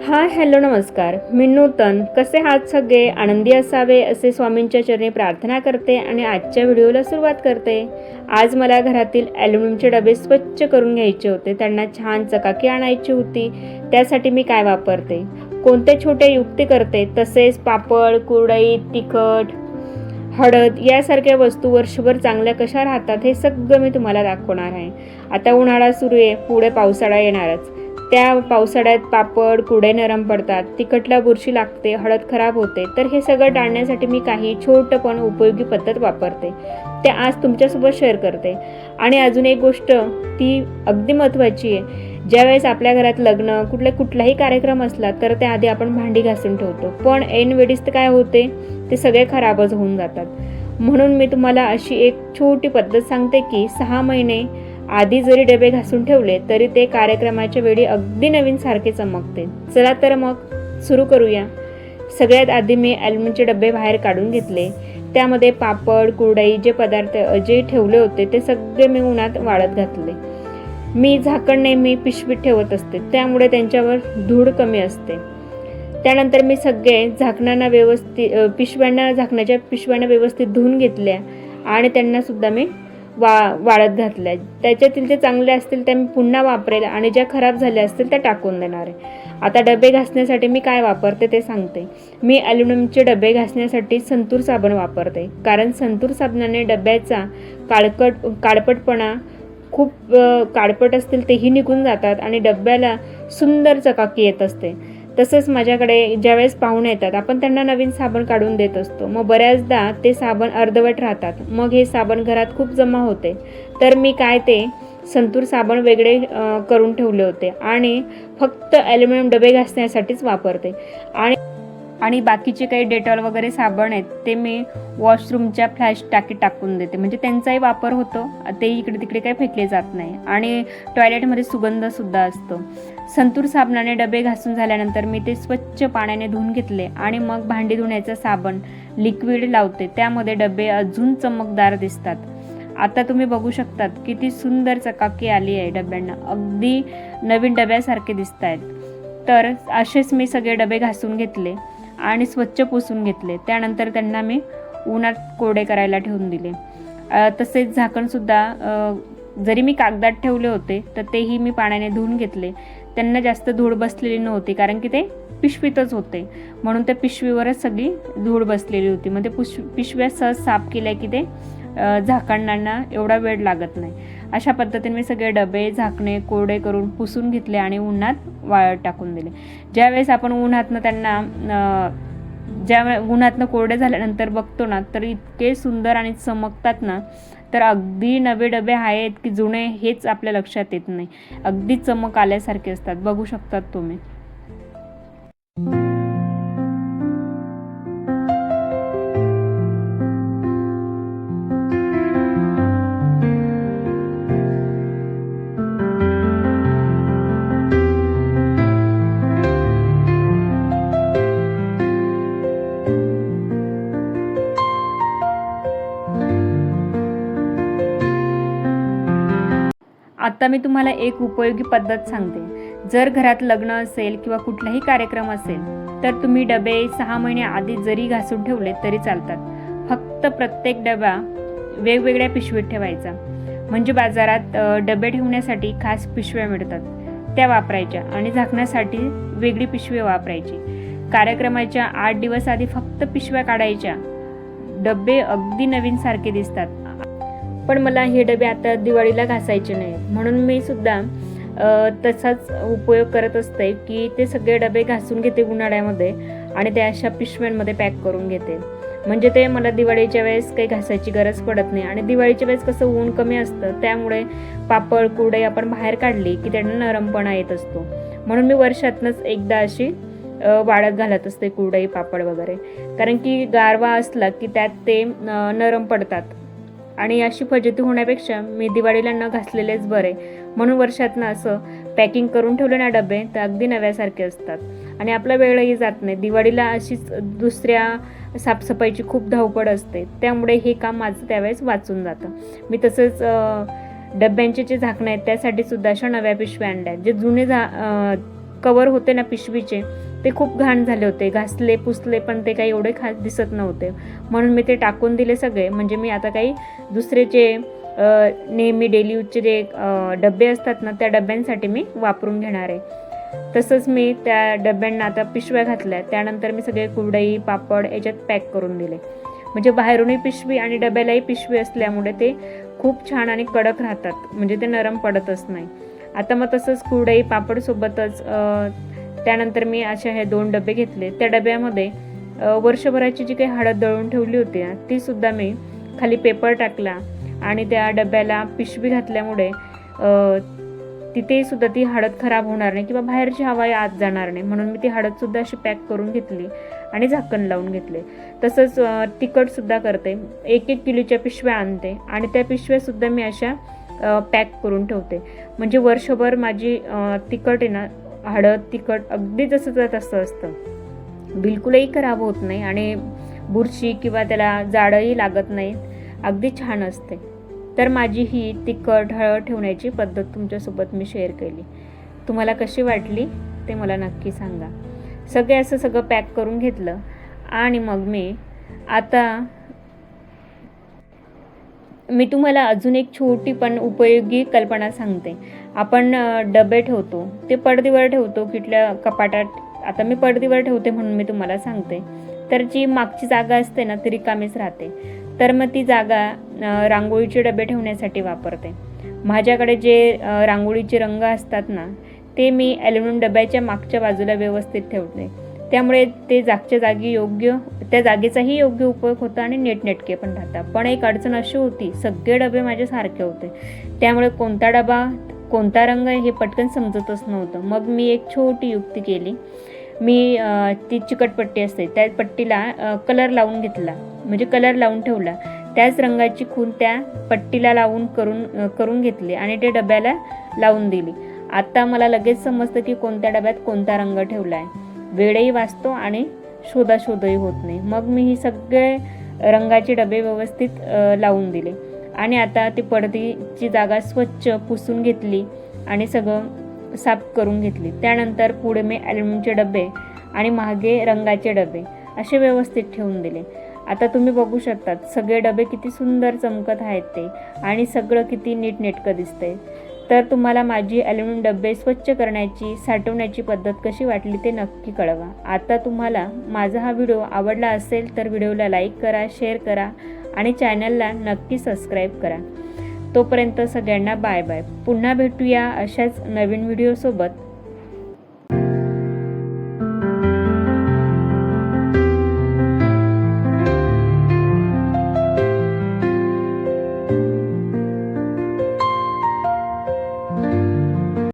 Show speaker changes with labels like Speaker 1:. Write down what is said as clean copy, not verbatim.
Speaker 1: Hello नमस्कार. मी नूतन. कसे आहात सगळे? आनंदी असावे असे स्वामींच्या चरणी प्रार्थना करते आणि आजच्या व्हिडिओला सुरुवात करते. आज मला घरातील ॲल्युमिनियमचे डबे स्वच्छ करून घ्यायचे होते. त्यांना छान चकाकी आणायची होती. त्यासाठी मी काय वापरते, कोणते छोटे युक्ती करते, तसेच पापड, कुरडई, तिखट, हळद यासारख्या वस्तू वर्षभर चांगल्या कशा राहतात हे सगळं मी तुम्हाला दाखवणार आहे. आता उन्हाळा सुरू आहे, पुढे पावसाळा येणारच. त्या पावसाळ्यात पापड कुरडे नरम पडतात, तिखटला बुरशी लागते, हळद खराब होते. तर हे सगळं टाळण्यासाठी मी काही छोटं पण उपयोगी पद्धत वापरते, ते आज तुमच्यासोबत शेअर करते. आणि अजून एक गोष्ट ती अगदी महत्त्वाची आहे. ज्यावेळेस आपल्या घरात लग्न कुठलाही कार्यक्रम असला तर त्याआधी आपण भांडी घासून ठेवतो, पण ऐनवेळीस काय होते, ते सगळे खराबच होऊन जातात. म्हणून मी तुम्हाला अशी एक छोटी पद्धत सांगते की 6 महिने आधी जरी डबे घासून ठेवले तरी ते कार्यक्रमाच्या वेळी अगदी नवीन सारखे चमकते. चला तर मग सुरू करूया. सगळ्यात आधी मी ॲल्युमिनियमचे डबे बाहेर काढून घेतले. त्यामध्ये पापड, कुरडई जे पदार्थ जे ठेवले होते ते सगळे मी उन्हात वाळत घातले. मी झाकण नेहमी पिशवीत ठेवत असते, त्यामुळे त्यांच्यावर धूळ कमी असते. त्यानंतर मी सगळे झाकणांना झाकणाच्या पिशव्यांना व्यवस्थित धुवून घेतल्या आणि त्यांना सुद्धा मी वाळत घातल्या. त्याच्यातील जे चांगले असतील त्या मी पुन्हा वापरेल आणि ज्या खराब झाल्या असतील त्या टाकून देणार आहे. आता डबे घासण्यासाठी मी काय वापरते ते सांगते. मी ॲल्युमिनियमचे डबे घासण्यासाठी संतूर साबण वापरते, कारण संतूर साबणाने डब्याचा काळपटपणा, खूप काळपट असतील तेही निघून जातात आणि डब्याला सुंदर चकाकी येत असते. तसंच माझ्याकडे ज्यावेळेस पाहुणे येतात आपण त्यांना नवीन साबण काढून देत असतो, मग बऱ्याचदा ते साबण अर्धवट राहतात. मग हे साबण घरात खूप जमा होते. तर मी ते संतूर साबण वेगळे करून ठेवले होते आणि फक्त ॲल्युमिनियम डबे घासण्यासाठीच वापरते. आणि बाकीचे काही डेटॉल वगैरे साबण आहेत ते मी वॉशरूमच्या फ्लॅश टाकीत टाकून देते, म्हणजे त्यांचाही वापर होतो, ते इकडे तिकडे काही फेकले जात नाही आणि टॉयलेटमध्ये सुगंधसुद्धा असतो. संतूर साबणाने डबे घासून झाल्यानंतर मी ते स्वच्छ पाण्याने धुवून घेतले आणि मग भांडी धुण्याचं साबण लिक्विड लावते. त्यामध्ये डबे अजून चमकदार दिसतात. आता तुम्ही बघू शकतात किती सुंदर चकाकी आली आहे डब्यांना, अगदी नवीन डब्यासारखे दिसत आहेत. तर असेच मी सगळे डबे घासून घेतले आणि स्वच्छ पुसून घेतले. त्यानंतर त्यांना मी उन्हात कोरडे करायला ठेवून दिले. तसेच झाकणसुद्धा जरी मी कागदात ठेवले होते तर तेही मी पाण्याने धुवून घेतले. त्यांना जास्त धूळ बसलेली नव्हती, कारण की ते पिशवीतच होते, म्हणून त्या पिशवीवरच सगळी धूळ बसलेली होती. मग ते पिशव्या सहज साफ केल्या की ते झाकणांना एवढा वेळ लागत नाही. अशा पद्धतीने मी सगळे डबे झाकणे कोरडे करून पुसून घेतले आणि उन्हात वाळत टाकून दिले. ज्यावेळेस आपण उन्हातनं कोरडे झाल्यानंतर बघतो ना, तर इतके सुंदर आणि चमकतात ना, तर अगदी नवे डबे आहेत की जुने हेच आपल्या लक्षात येत नाही. अगदी चमक आल्यासारखे असतात, बघू शकतात तुम्ही. आता मी तुम्हाला एक उपयोगी पद्धत सांगते. जर घरात लग्न असेल किंवा कुठलाही कार्यक्रम असेल तर तुम्ही डबे 6 महिने आधी जरी घासून ठेवले तरी चालतात. फक्त प्रत्येक डबा वेगवेगळ्या पिशवीत ठेवायचा, म्हणजे बाजारात डबे ठेवण्यासाठी खास पिशव्या मिळतात, त्या वापरायच्या आणि झाकण्यासाठी वेगळी पिशवी वापरायची. कार्यक्रमाच्या 8 दिवस आधी फक्त पिशव्या काढायच्या. डबे अगदी नवीन सारखे दिसतात. पण मला हे डबे आता दिवाळीला घासायचे नाही, म्हणून मी सुद्धा तसाच उपयोग करत असते की ते सगळे डबे घासून घेते उन्हाळ्यामध्ये आणि त्या अशा पिशव्यांमध्ये पॅक करून घेते, म्हणजे ते मला दिवाळीच्या वेळेस काही घासायची गरज पडत नाही. आणि दिवाळीच्या वेळेस कसं ऊन कमी असतं, त्यामुळे पापड कुरडई आपण बाहेर काढली की त्यांना नरमपणा येत असतो. म्हणून मी वर्षातनंच एकदा अशी वाळत घालत असते कुरडई पापड वगैरे, कारण की गारवा असला की त्यात ते नरम पडतात आणि अशी फजिती होण्यापेक्षा मी दिवाळीला न घासलेलेच बरे. म्हणून वर्षातनं असं पॅकिंग करून ठेवले ना डबे, तर अगदी नव्यासारखे असतात आणि आपला वेळही जात नाही. दिवाळीला अशीच दुसऱ्या साफसफाईची खूप धावपळ असते, त्यामुळे हे काम माझं त्यावेळेस वाचून जातं. मी तसंच डब्यांचे जे झाकणं आहेत त्यासाठी सुद्धा अशा नव्या पिशव्या आणल्या. जे जुने कवर होते ना पिशवीचे ते खूप घाण झाले होते, घासले पुसले पण ते काही एवढे खास दिसत नव्हते, म्हणून मी ते टाकून दिले सगळे. म्हणजे मी आता काही दुसरेचे नेहमी डेली यूजचे जे डबे असतात ना त्या डब्यांसाठी मी वापरून घेणार आहे. तसंच मी त्या डब्यांना आता पिशव्या घातल्या, त्यानंतर मी सगळे कुरडई पापड याच्यात पॅक करून दिले. म्हणजे बाहेरूनही पिशवी आणि डब्यालाही पिशवी असल्यामुळे ते खूप छान आणि कडक राहतात, म्हणजे ते नरम पडतच नाही. आता मग तसंच कुरडई पापडसोबतच त्यानंतर मी अशा हे 2 डबे घेतले. त्या डब्यामध्ये वर्षभराची जी काही हळद दळून ठेवली होती ना तीसुद्धा मी खाली पेपर टाकला आणि त्या डब्याला पिशवी घातल्यामुळे तिथे सुद्धा ती हळद खराब होणार नाही किंवा बाहेरची हवा आत जाणार नाही, म्हणून मी ती हळदसुद्धा अशी पॅक करून घेतली आणि झाकण लावून घेतले. तसंच तिखटसुद्धा करते, 1-1 किलोच्या पिशव्या आणते आणि त्या पिशव्यासुद्धा मी अशा पॅक करून ठेवते. म्हणजे वर्षभर माझी तिखट आहे ना, हळद तिखट अगदी जसंच तसं असतं, बिलकुलही खराब होत नाही आणि बुरशी किंवा त्याला जाडही लागत नाही, अगदी छान असते. तर माझी ही तिखट हळद ठेवण्याची पद्धत तुमच्यासोबत मी शेअर केली. तुम्हाला कशी वाटली ते मला नक्की सांगा. असं सगळं पॅक करून घेतलं आणि मग मी तुम्हाला अजून एक छोटी पण उपयोगी कल्पना सांगते. आपण डबे ठेवतो ते पडदीवर ठेवतो कुठल्या कपाटात. आता मी पडदीवर ठेवते म्हणून मी तुम्हाला सांगते. तर जी मागची जागा असते ना ती रिकामीच राहते, तर मग ती जागा रांगोळीचे डबे ठेवण्यासाठी वापरते. माझ्याकडे जे रांगोळीचे रंग असतात ना ते मी ॲल्युमिनियम डब्याच्या मागच्या बाजूला व्यवस्थित ठेवते, त्यामुळे ते जागच्या जागी त्या जागेचाही योग्य उपयोग होता आणि नीटनेटके पण राहतात. पण एक अडचण अशी होती, सगळे डबे माझे सारखे होते, त्यामुळे कोणता डबा कोणता रंग हे पटकन समजतच नव्हतं. मग मी एक छोटी युक्ती केली. मी ती चिकटपट्टी असते त्या पट्टीला कलर लावून घेतला, म्हणजे कलर लावून ठेवला. त्याच रंगाची खून त्या पट्टीला लावून करून घेतली आणि ते डब्याला लावून दिली. आता मला लगेच समजतं की कोणत्या डब्यात कोणता रंग ठेवला आहे, वेळही वाचतो आणि शोधाशोधही होत नाही. मग मी ही सगळे रंगाचे डबे व्यवस्थित लावून दिले आणि आता ती पडदीची जागा स्वच्छ पुसून घेतली आणि सगळं साफ करून घेतली. त्यानंतर पुढे मी ॲल्युमिनियमचे डबे आणि मागे रंगाचे डबे असे व्यवस्थित ठेवून दिले. आता तुम्ही बघू शकतात सगळे डबे किती सुंदर चमकत आहेत ते आणि सगळं किती नीटनेटकं दिसतंय. तर तुम्हाला माझी ॲल्युमिनियम डबे स्वच्छ करण्याची साठवण्याची पद्धत कशी वाटली ते नक्की कळवा. आता तुम्हाला माझा हा व्हिडिओ आवडला असेल तर व्हिडिओला लाईक करा, शेअर करा आणि चॅनलला नक्की सबस्क्राईब करा. तोपर्यंत सगळ्यांना बाय बाय. पुन्हा भेटूया अशाच नवीन व्हिडिओसोबत.